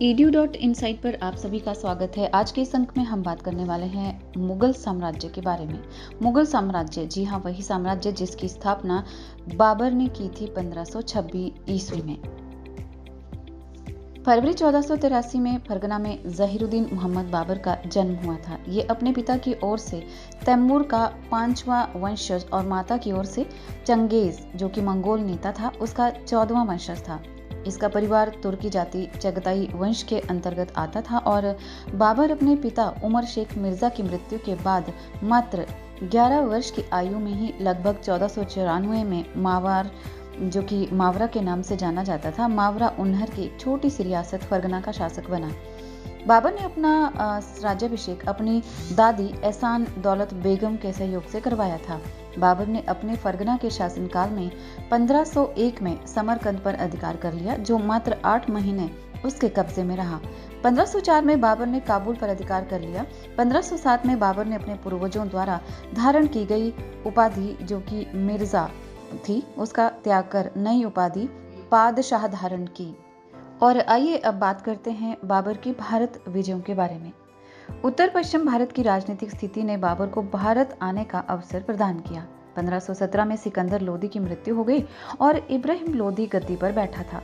edu.insight पर आप सभी का स्वागत है। आज के इस अंक में हम बात करने वाले हैं मुगल साम्राज्य के बारे में। मुगल साम्राज्य, जी हाँ, वही साम्राज्य जिसकी स्थापना बाबर ने की थी 1526 ईस्वी में। फरवरी 1483 में फरगना में जहीरुद्दीन मोहम्मद बाबर का जन्म हुआ था। ये अपने पिता की ओर से तैमूर का 5वां वंशज और माता की ओर से चंगेज, जो कि मंगोल नेता था, उसका 14वां वंशज था। इसका परिवार तुर्की जाति चगताई वंश के अंतर्गत आता था और बाबर अपने पिता उमर शेख मिर्जा की मृत्यु के बाद मात्र 11 वर्ष की आयु में ही लगभग 1494 में मावार, जो कि मावरा के नाम से जाना जाता था, मावरा उन्हर की छोटी सी रियासत फरगना का शासक बना। बाबर ने अपना राज्याभिषेक अपनी दादी एहसान दौलत बेगम के सहयोग से करवाया था। बाबर ने अपने फरगना के शासनकाल में 1501 में समरकंद पर अधिकार कर लिया, जो मात्र 8 महीने उसके कब्जे में रहा। 1504 में बाबर ने काबुल पर अधिकार कर लिया। 1507 में बाबर ने अपने पूर्वजों द्वारा धारण की गई उपाधि, जो कि मिर्जा थी, उसका त्याग कर नई उपाधि पादशाह धारण की। और आइए अब बात करते हैं बाबर की भारत विजयों के बारे में। उत्तर पश्चिम भारत की राजनीतिक स्थिति ने बाबर को भारत आने का अवसर प्रदान किया। 1517 में सिकंदर लोदी की मृत्यु हो गई और इब्राहिम लोदी गद्दी पर बैठा था।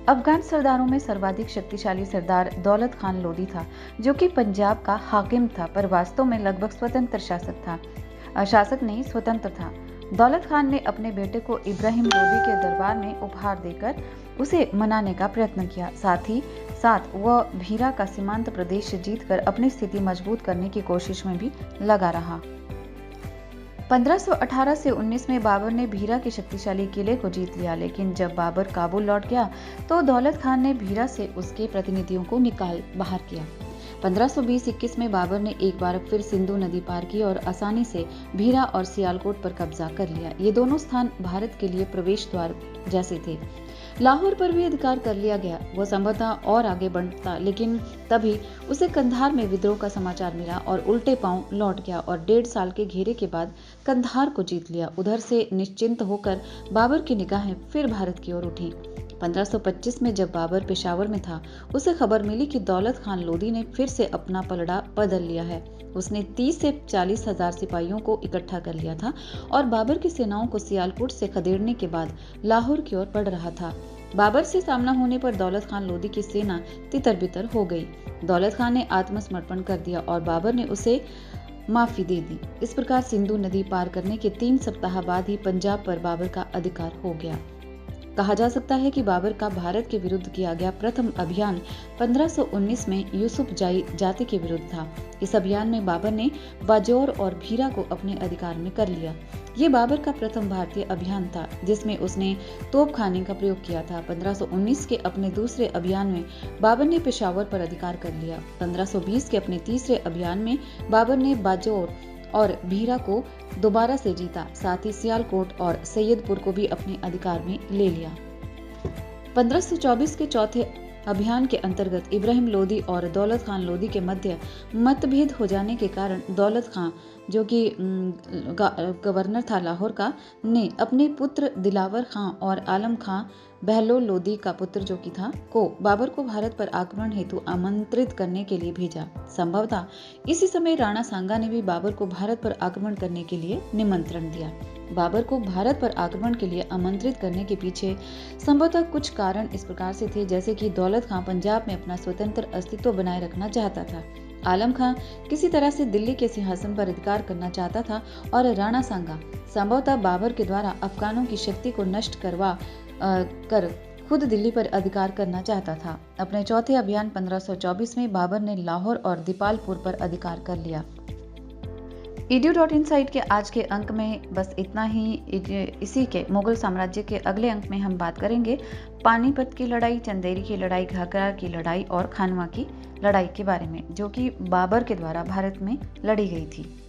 अफगान सरदारों में सर्वाधिक शक्तिशाली सरदार दौलत खान लोदी था, जो कि पंजाब का हाकिम था, पर वास्तव में लगभग स्वतंत्र स्वतंत्र था। दौलत खान ने अपने बेटे को इब्राहिम लोदी के दरबार में उपहार देकर उसे मनाने का प्रयत्न किया। साथ ही साथ वह भीरा का सीमांत प्रदेश जीतकर अपनी स्थिति मजबूत करने की कोशिश में भी लगा रहा। 1518 से 19 में बाबर ने भीरा के शक्तिशाली किले को जीत लिया, लेकिन जब बाबर काबुल लौट गया तो दौलत खान ने भीरा से उसके प्रतिनिधियों को निकाल बाहर किया। 1520-21 में बाबर ने एक बार फिर सिंधु नदी पार की और आसानी से भीरा और सियालकोट पर कब्जा कर लिया। ये दोनों स्थान भारत के लिए प्रवेश द्वार जैसे थे। लाहौर पर भी अधिकार कर लिया गया। वो संभवतः और आगे बढ़ता, लेकिन तभी उसे कंधार में विद्रोह का समाचार मिला और उल्टे पांव लौट गया और 1.5 साल के घेरे के बाद कंधार को जीत लिया। उधर से निश्चिंत होकर बाबर की निगाहें फिर भारत की ओर उठी। 1525 में जब बाबर पेशावर में था, उसे खबर मिली कि दौलत खान लोदी ने फिर से अपना पलड़ा बदल लिया है। उसने 30 से 40 हजार सिपाहियों को इकट्ठा कर लिया था और बाबर की सेनाओं को सियालकोट से खदेड़ने के बाद लाहौर की ओर बढ़ रहा था। बाबर से सामना होने पर दौलत खान लोदी की सेना तितर-बितर हो गई। दौलत खान ने आत्मसमर्पण कर दिया और बाबर ने उसे माफी दे दी। इस प्रकार सिंधु नदी पार करने के 3 सप्ताह बाद ही पंजाब पर बाबर का अधिकार हो गया। कहा जा सकता है कि बाबर का भारत के विरुद्ध किया गया प्रथम अभियान 1519 में यूसुफ जाई जाति के विरुद्ध था। इस अभियान में बाबर ने बाजौर और भीरा को अपने अधिकार में कर लिया। ये बाबर का प्रथम भारतीय अभियान था, जिसमें उसने तोपखाने का प्रयोग किया था। 1519 के अपने दूसरे अभियान में बाबर ने पेशावर पर अधिकार कर लिया। 1520 के अपने तीसरे अभियान में बाबर ने बाजौर और भीरा को दोबारा से जीता। साथ ही सियालकोट और सैयदपुर को भी अपने अधिकार में ले लिया। 1524 के चौथे अभियान के अंतर्गत इब्राहिम लोदी और दौलत खान लोदी के मध्य मतभेद हो जाने के कारण दौलत खान, जो कि गवर्नर था लाहौर का, ने अपने पुत्र दिलावर खां और आलम खां बहलोल लोदी का पुत्र, जो कि था, को बाबर को भारत पर आक्रमण हेतु आमंत्रित करने के लिए भेजा। संभवतः इसी समय राणा सांगा ने भी बाबर को भारत पर आक्रमण करने के लिए निमंत्रण दिया। बाबर को भारत पर आक्रमण के लिए आमंत्रित करने के पीछे संभवतः कुछ कारण इस प्रकार से थे, जैसे कि दौलत खां पंजाब में अपना स्वतंत्र अस्तित्व बनाए रखना चाहता था, आलम खां किसी तरह से दिल्ली के सिंहासन पर अधिकार करना चाहता था और राणा सांगा संभवतः बाबर के द्वारा अफगानों की शक्ति को नष्ट कर खुद दिल्ली पर अधिकार करना चाहता था। अपने चौथे अभियान 1524 में बाबर ने लाहौर और दीपालपुर पर अधिकार कर लिया। edu.insight के आज के अंक में बस इतना ही। इसी के मुगल साम्राज्य के अगले अंक में हम बात करेंगे पानीपत की लड़ाई, चंदेरी की लड़ाई, घाघरा की लड़ाई और खानवा की लड़ाई के बारे में, जो कि बाबर के द्वारा भारत में लड़ी गई थी।